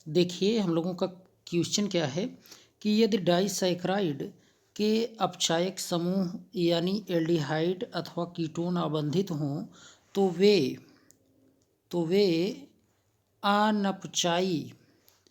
देखिए हम लोगों का क्वेश्चन क्या है कि यदि डाइसैकराइड के अपचायक समूह यानी एल्डिहाइड अथवा कीटोन आबंधित हों तो वे अनपचायी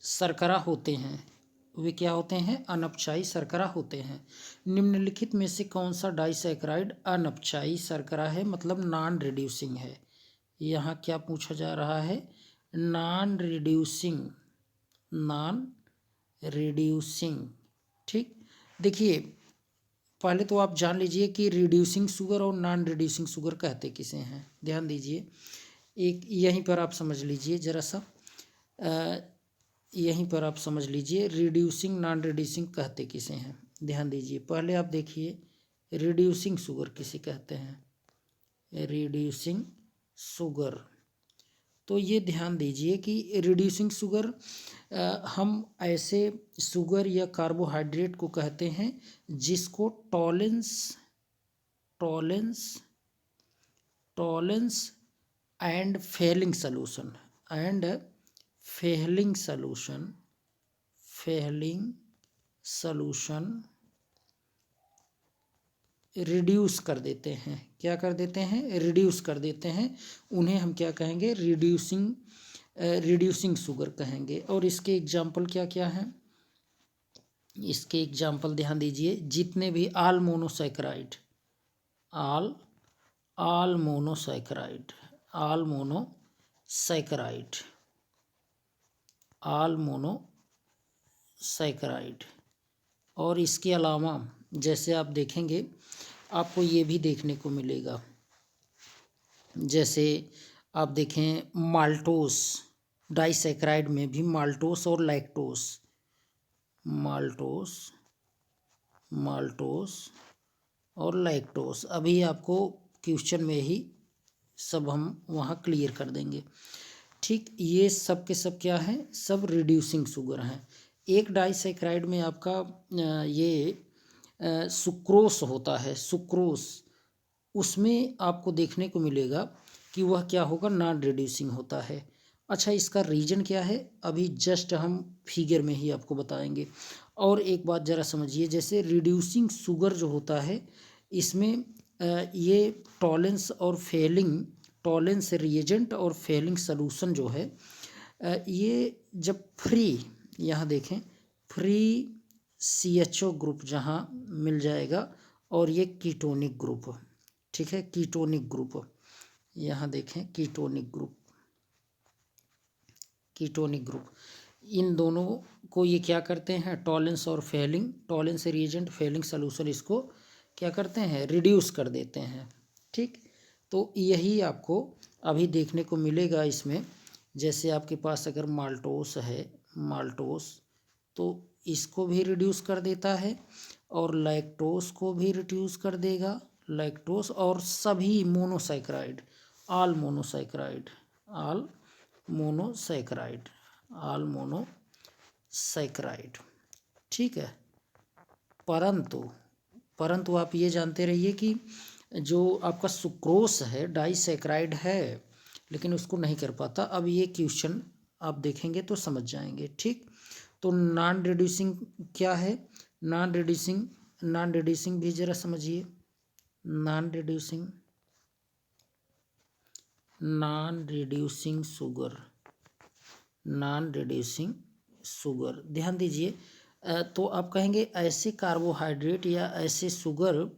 शर्करा होते हैं। वे क्या होते हैं? अनपचायी शर्करा होते हैं। निम्नलिखित में से कौन सा डाइसैकराइड अनपचायी शर्करा है, मतलब नॉन रिड्यूसिंग है? यहाँ क्या पूछा जा रहा है? Non reducing. ठीक, देखिए पहले तो आप जान लीजिए कि रिड्यूसिंग शुगर और नॉन रिड्यूसिंग शुगर कहते किसे हैं। ध्यान दीजिए, एक यहीं पर आप समझ लीजिए ज़रा सा, यहीं पर आप समझ लीजिए रिड्यूसिंग नॉन रिड्यूसिंग कहते किसे हैं। ध्यान दीजिए, पहले आप देखिए रिड्यूसिंग शुगर किसे कहते हैं? Reducing sugar. तो ये ध्यान दीजिए कि रिड्यूसिंग शुगर हम ऐसे शुगर या कार्बोहाइड्रेट को कहते हैं जिसको tolerance and failing solution reduce कर देते हैं। क्या कर देते हैं? रिड्यूस कर देते हैं। उन्हें हम क्या कहेंगे? रिड्यूसिंग शुगर कहेंगे। और इसके एग्जाम्पल क्या क्या हैं? इसके एग्जाम्पल ध्यान दीजिए, जितने भी आल मोनोसैकराइड और इसके अलावा जैसे आप देखेंगे आपको ये भी देखने को मिलेगा, जैसे आप देखें माल्टोस, डाइसैकराइड में भी माल्टोस और लैक्टोस अभी आपको क्वेश्चन में ही सब हम वहाँ क्लियर कर देंगे। ठीक, ये सब के सब क्या हैं? सब रिड्यूसिंग शुगर हैं। एक डाइसैकराइड में आपका ये सुक्रोस होता है, उसमें आपको देखने को मिलेगा कि वह क्या होगा? नॉन रिड्यूसिंग होता है। अच्छा, इसका रीजन क्या है? अभी जस्ट हम फिगर में ही आपको बताएंगे। और एक बात ज़रा समझिए, जैसे रिड्यूसिंग शुगर जो होता है इसमें ये टॉलेंस रिएजेंट और फेलिंग सॉल्यूशन जो है ये जब यहाँ देखें फ्री CHO ग्रुप जहाँ मिल जाएगा और ये कीटोनिक ग्रुप, ठीक है, कीटोनिक ग्रुप, यहाँ देखें कीटोनिक ग्रुप, इन दोनों को ये क्या करते हैं? टॉलेंस रिएजेंट फेलिंग सॉल्यूशन इसको क्या करते हैं? रिड्यूस कर देते हैं। ठीक, तो यही आपको अभी देखने को मिलेगा इसमें। जैसे आपके पास अगर माल्टोस तो इसको भी रिड्यूस कर देता है और लैक्टोस को भी रिड्यूस कर देगा, लैक्टोस और सभी मोनोसैकराइड, आल मोनोसैकराइड। ठीक है, परंतु आप ये जानते रहिए कि जो आपका सुक्रोस है डाइसैकराइड है लेकिन उसको नहीं कर पाता। अब ये क्वेश्चन आप देखेंगे तो समझ जाएंगे। ठीक, तो नॉन रिड्यूसिंग क्या है? नॉन रिड्यूसिंग भी जरा समझिए। नॉन रिड्यूसिंग शुगर, ध्यान दीजिए। तो आप कहेंगे ऐसे कार्बोहाइड्रेट या ऐसे शुगर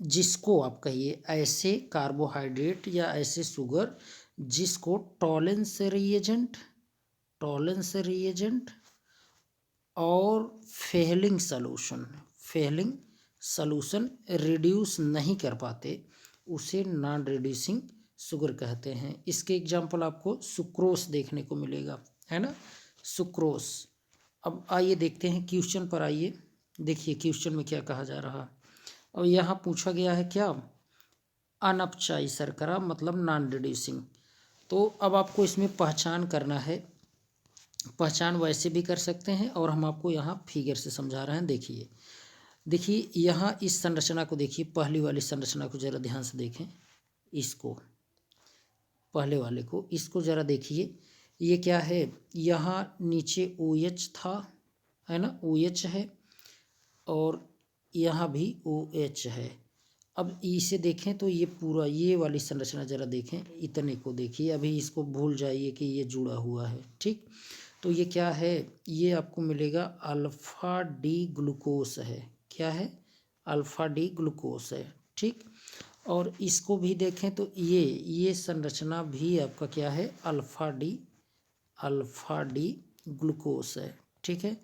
जिसको आप कहिए ऐसे कार्बोहाइड्रेट या ऐसे शुगर जिसको टॉलेंस रिएजेंट और फेलिंग सॉल्यूशन रिड्यूस नहीं कर पाते, उसे नॉन रिड्यूसिंग शुगर कहते हैं। इसके एग्जाम्पल आपको सुक्रोस देखने को मिलेगा, है ना, सुक्रोस। अब आइए देखते हैं क्वेश्चन पर। आइए देखिए क्वेश्चन में क्या कहा जा रहा है। और यहाँ पूछा गया है क्या? अनपचायी शर्करा मतलब नॉन रिड्यूसिंग। तो अब आपको इसमें पहचान करना है। पहचान वैसे भी कर सकते हैं और हम आपको यहाँ फिगर से समझा रहे हैं। देखिए यहाँ इस संरचना को देखिए, पहली वाली संरचना को ज़रा ध्यान से देखें। इसको पहले वाले को इसको ज़रा देखिए। ये क्या है, यहाँ नीचे OH था, है ना, OH है, और यहाँ भी OH है। अब इसे देखें तो ये पूरा, ये वाली संरचना ज़रा देखें, इतने को देखिए, अभी इसको भूल जाइए कि ये जुड़ा हुआ है, ठीक। तो ये क्या है, ये आपको मिलेगा अल्फ़ा डी ग्लूकोस है। क्या है, अल्फ़ा डी ग्लूकोस है, ठीक। और इसको भी देखें तो ये संरचना भी आपका क्या है, अल्फ़ा डी ग्लूकोस है, ठीक है।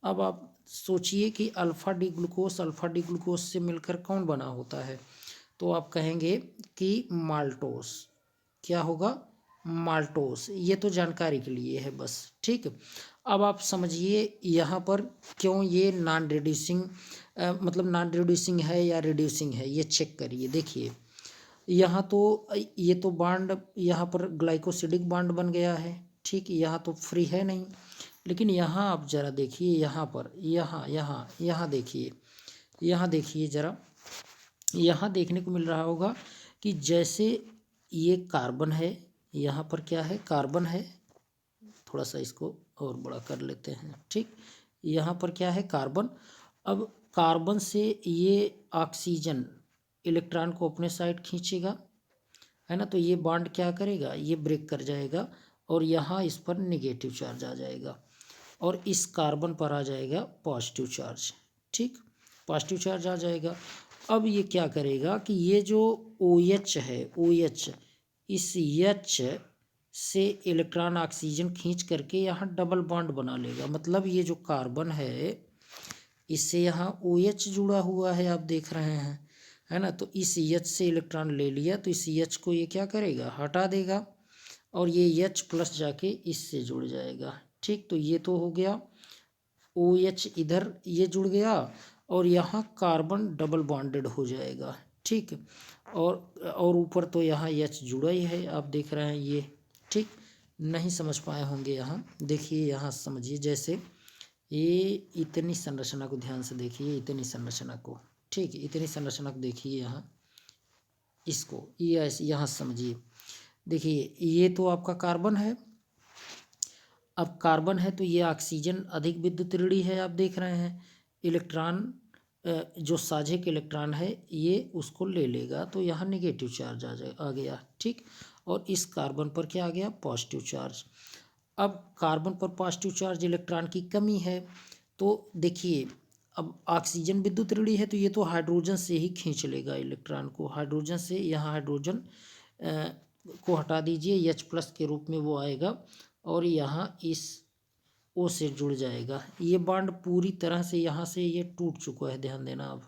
अब आप सोचिए कि अल्फ़ा डी ग्लूकोस से मिलकर कौन बना होता है, तो आप कहेंगे कि माल्टोस। क्या होगा, माल्टोस। ये तो जानकारी के लिए है बस, ठीक। अब आप समझिए यहाँ पर क्यों ये नॉन रिड्यूसिंग, मतलब नॉन रिड्यूसिंग है या रिड्यूसिंग है, ये चेक करिए। देखिए यहाँ तो ये तो बांड, यहाँ पर ग्लाइकोसिडिक बांड बन गया है, ठीक। यहाँ तो फ्री है नहीं, लेकिन यहाँ आप ज़रा देखिए, यहाँ पर यहाँ देखिए, यहाँ देखिए ज़रा, यहाँ देखने को मिल रहा होगा कि जैसे ये कार्बन है, यहाँ पर क्या है, कार्बन है, थोड़ा सा इसको और बड़ा कर लेते हैं, ठीक। यहाँ पर क्या है, कार्बन। अब कार्बन से ये ऑक्सीजन इलेक्ट्रॉन को अपने साइड खींचेगा, है ना, तो ये बॉन्ड क्या करेगा, ये ब्रेक कर जाएगा, और यहाँ इस पर नेगेटिव चार्ज आ जाएगा, और इस कार्बन पर आ जाएगा पॉजिटिव चार्ज, ठीक, पॉजिटिव चार्ज आ जाएगा। अब ये क्या करेगा कि ये जो OH है, OH, इस H से इलेक्ट्रॉन ऑक्सीजन खींच करके यहाँ डबल बॉन्ड बना लेगा। मतलब ये जो कार्बन है, इससे यहाँ OH जुड़ा हुआ है, आप देख रहे हैं, है ना, तो इस H से इलेक्ट्रॉन ले लिया, तो इस H को ये क्या करेगा, हटा देगा, और ये H प्लस जाके इससे जुड़ जाएगा, ठीक। तो ये तो हो गया, OH इधर ये जुड़ गया, और यहाँ कार्बन डबल बॉन्डेड हो जाएगा, ठीक। और ऊपर तो यहाँ H जुड़ा ही है, आप देख रहे हैं ये, ठीक। नहीं समझ पाए होंगे यहाँ, देखिए यहाँ समझिए, जैसे ये इतनी संरचना को ध्यान से देखिए, इतनी संरचना को, ठीक, इतनी संरचना को देखिए यहाँ, इसको ये ऐसे यहाँ समझिए। देखिए ये तो आपका कार्बन है, अब कार्बन है तो ये ऑक्सीजन अधिक विद्युत ऋणी है, आप देख रहे हैं, इलेक्ट्रॉन जो साझेक इलेक्ट्रॉन है ये उसको ले लेगा, तो यहाँ नेगेटिव चार्ज आ गया, ठीक। और इस कार्बन पर क्या आ गया, पॉजिटिव चार्ज। अब कार्बन पर पॉजिटिव चार्ज इलेक्ट्रॉन की कमी है, तो देखिए अब ऑक्सीजन विद्युत ऋणी है, तो ये तो हाइड्रोजन से ही खींच लेगा इलेक्ट्रॉन को, हाइड्रोजन से, यहाँ हाइड्रोजन को हटा दीजिए, H प्लस के रूप में वो आएगा, और यहाँ इस O से जुड़ जाएगा। ये बॉन्ड पूरी तरह से यहाँ से ये टूट चुका है, ध्यान देना अब,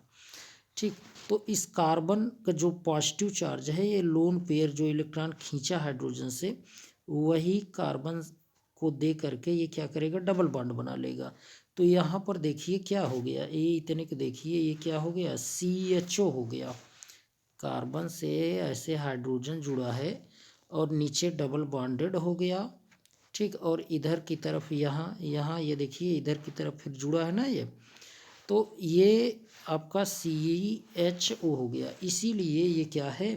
ठीक। तो इस कार्बन का जो पॉजिटिव चार्ज है, ये लोन पेयर जो इलेक्ट्रॉन खींचा हाइड्रोजन से, वही कार्बन को दे करके ये क्या करेगा, डबल बॉन्ड बना लेगा। तो यहाँ पर देखिए क्या हो गया, ये इतने को देखिए, ये क्या हो गया, CHO हो गया। कार्बन से ऐसे हाइड्रोजन जुड़ा है और नीचे डबल बॉन्डेड हो गया, ठीक। और इधर की तरफ यहाँ ये देखिए, इधर की तरफ फिर जुड़ा है ना ये, तो ये आपका CHO हो गया। इसीलिए ये क्या है,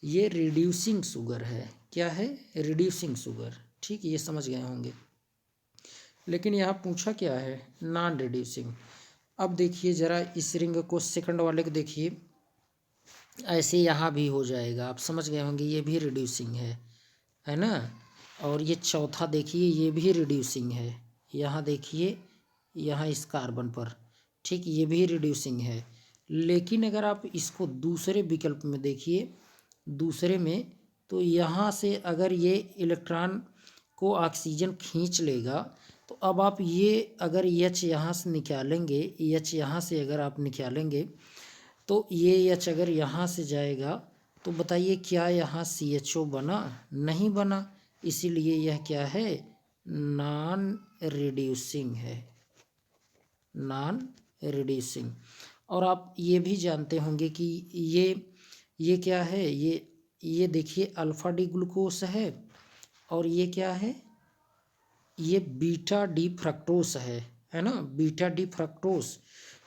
ये रिड्यूसिंग शुगर है। क्या है, रिड्यूसिंग शुगर, ठीक, ये समझ गए होंगे। लेकिन यहाँ पूछा क्या है, नॉन रिड्यूसिंग। अब देखिए ज़रा इस रिंग को, सेकंड वाले को देखिए, ऐसे यहाँ भी हो जाएगा, आप समझ गए होंगे, ये भी रिड्यूसिंग है ना। और ये चौथा देखिए, ये भी रिड्यूसिंग है, यहाँ देखिए, यहाँ इस कार्बन पर, ठीक, ये भी रिड्यूसिंग है। लेकिन अगर आप इसको दूसरे विकल्प में देखिए, दूसरे में, तो यहाँ से अगर ये इलेक्ट्रॉन को ऑक्सीजन खींच लेगा, तो अब आप ये अगर H यहाँ से निकालेंगे, H यहाँ से अगर आप निकालेंगे, तो ये H अगर यहाँ से जाएगा, तो बताइए क्या यहाँ CHO बना, नहीं बना। इसीलिए यह क्या है, नॉन रिड्यूसिंग है, नॉन रिड्यूसिंग। और आप ये भी जानते होंगे कि ये क्या है, ये देखिए अल्फ़ा डी ग्लूकोस है, और ये क्या है, ये बीटा डी फ्रक्टोस है ना, बीटा डी फ्रक्टोस।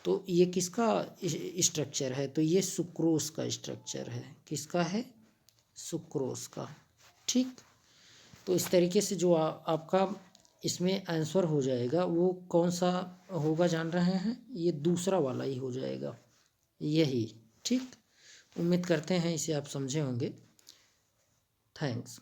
तो ये किसका स्ट्रक्चर है, तो ये सुक्रोस का स्ट्रक्चर है, किसका है, सुक्रोस का, ठीक। तो इस तरीके से जो आपका इसमें आंसर हो जाएगा वो कौन सा होगा जान रहे हैं, ये दूसरा वाला ही हो जाएगा यही। ठीक, उम्मीद करते हैं इसे आप समझे होंगे। थैंक्स।